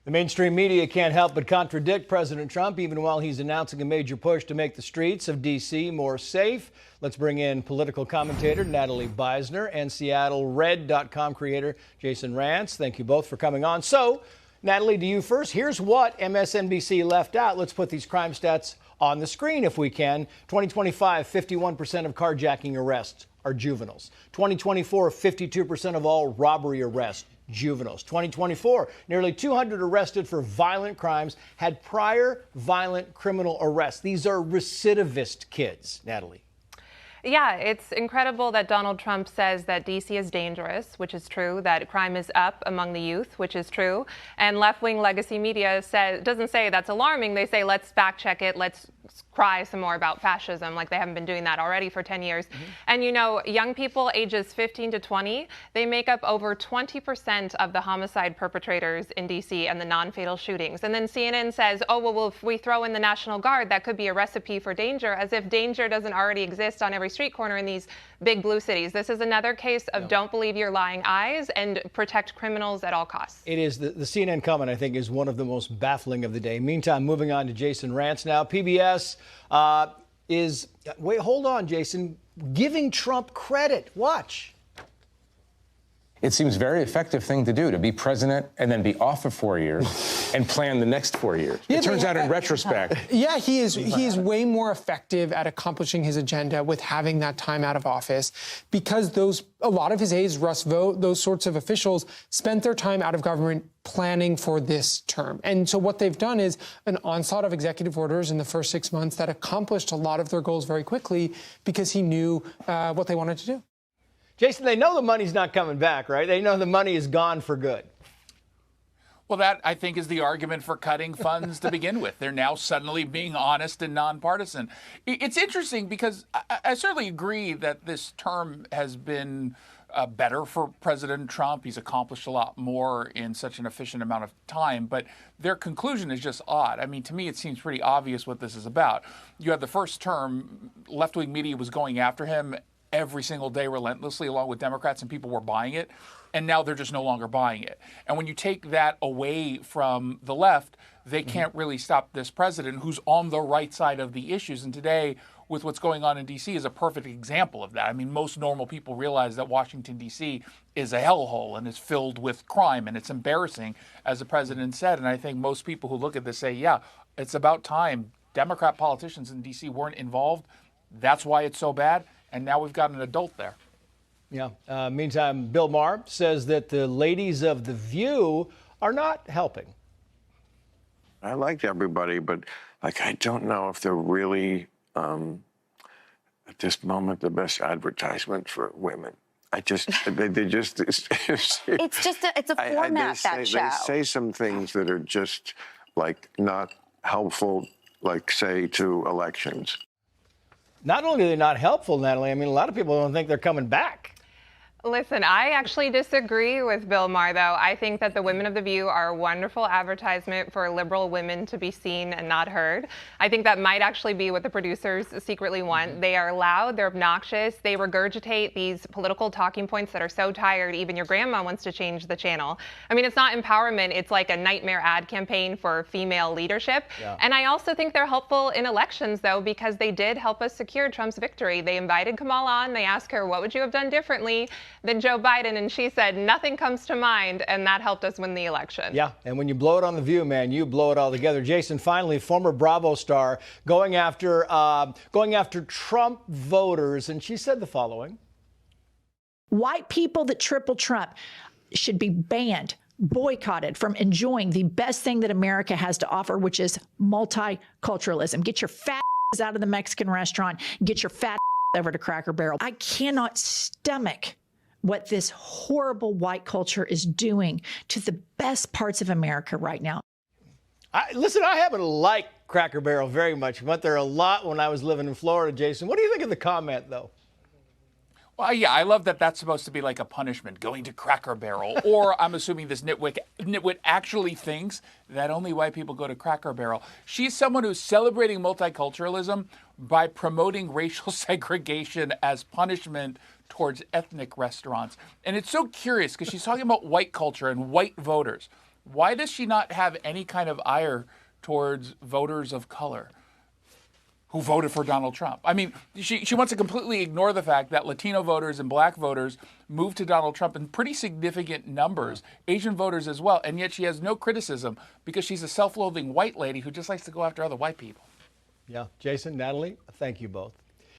The mainstream media can't help but contradict President Trump, even while he's announcing a major push to make the streets of D.C. more safe. Let's bring in political commentator Natalie Beisner and SeattleRed.com creator Jason Rantz. Thank you both for coming on. So, Natalie, to you first. Here's what MSNBC left out. Let's put these crime stats on the screen if we can. 2025, 51% of carjacking arrests are juveniles. 2024, 52% of all robbery arrests, juveniles. 2024, nearly 200 arrested for violent crimes had prior violent criminal arrests. These are recidivist kids, Natalie. Yeah, it's incredible that Donald Trump says that D.C. is dangerous, which is true, that crime is up among the youth, which is true, and left-wing legacy media doesn't say that's alarming. They say, let's fact-check it, let's cry some more about fascism, like they haven't been doing that already for 10 years. And, you know, young people ages 15 to 20, they make up over 20% of the homicide perpetrators in D.C. and the non-fatal shootings. And then CNN says, oh, well, if we throw in the National Guard, that could be a recipe for danger, as if danger doesn't already exist on every street corner in these big blue cities. This is another case of don't believe your lying eyes and protect criminals at all costs. It is. The CNN comment, I think, is one of the most baffling of the day. Meantime, moving on to Jason Rantz now. PBS hold on, Jason, giving Trump credit. Watch. It seems a very effective thing to do, to be president and then be off for 4 years and plan the next 4 years. Yeah, it turns out in retrospect. Yeah, he is way more effective at accomplishing his agenda with having that time out of office, because a lot of his aides, Russ Vought, those sorts of officials spent their time out of government planning for this term. And so what they've done is an onslaught of executive orders in the first 6 months that accomplished a lot of their goals very quickly because he knew what they wanted to do. Jason, they know the money's not coming back, right? They know the money is gone for good. Well, that, I think, is the argument for cutting funds to begin with. They're now suddenly being honest and nonpartisan. It's interesting because I certainly agree that this term has been better for President Trump. He's accomplished a lot more in such an efficient amount of time, but their conclusion is just odd. I mean, to me, it seems pretty obvious what this is about. You had the first term, left-wing media was going after him every single day relentlessly, along with Democrats, and people were buying it. And now they're just no longer buying it. And when you take that away from the left, they can't really stop this president who's on the right side of the issues. And today, with what's going on in D.C., is a perfect example of that. I mean, most normal people realize that Washington, D.C. is a hellhole and is filled with crime, and it's embarrassing, as the president said. And I think most people who look at this say, yeah, it's about time Democrat politicians in D.C. weren't involved. That's why it's so bad. And now we've got an adult there. Yeah. Meantime, Bill Maher says that the ladies of The View are not helping. I like everybody, but I don't know if they're really, at this moment, the best advertisement for women. They just. It's a format, that show. They say some things that are just not helpful, say to elections. Not only are they not helpful, Natalie, I mean, a lot of people don't think they're coming back. Listen, I actually disagree with Bill Maher, though. I think that the women of The View are a wonderful advertisement for liberal women to be seen and not heard. I think that might actually be what the producers secretly want. They are loud, they're obnoxious, they regurgitate these political talking points that are so tired, even your grandma wants to change the channel. I mean, it's not empowerment, it's like a nightmare ad campaign for female leadership. Yeah. And I also think they're helpful in elections, though, because they did help us secure Trump's victory. They invited Kamala on, they asked her, what would you have done differently than Joe Biden, and she said nothing comes to mind, and that helped us win the election. Yeah, and when you blow it on The View, man, you blow it all together. Jason, finally, former Bravo star going after Trump voters, and she said the following: white people that triple Trump should be banned, boycotted from enjoying the best thing that America has to offer, which is multiculturalism. Get your fat out of the Mexican restaurant, get your fat over to Cracker Barrel. I cannot stomach what this horrible white culture is doing to the best parts of America right now. Listen, I happen to like Cracker Barrel very much. Went there a lot when I was living in Florida, Jason. What do you think of the comment, though? Well, yeah, I love that that's supposed to be like a punishment, going to Cracker Barrel. Or I'm assuming this nitwit actually thinks that only white people go to Cracker Barrel. She's someone who's celebrating multiculturalism by promoting racial segregation as punishment towards ethnic restaurants. And it's so curious because she's talking about white culture and white voters. why does she not have any kind of ire towards voters of color who voted for Donald Trump? I mean, she wants to completely ignore the fact that Latino voters and black voters moved to Donald Trump in pretty significant numbers, Asian voters as well, and yet she has no criticism because she's a self-loathing white lady who just likes to go after other white people. Yeah. Jason, Natalie, thank you both.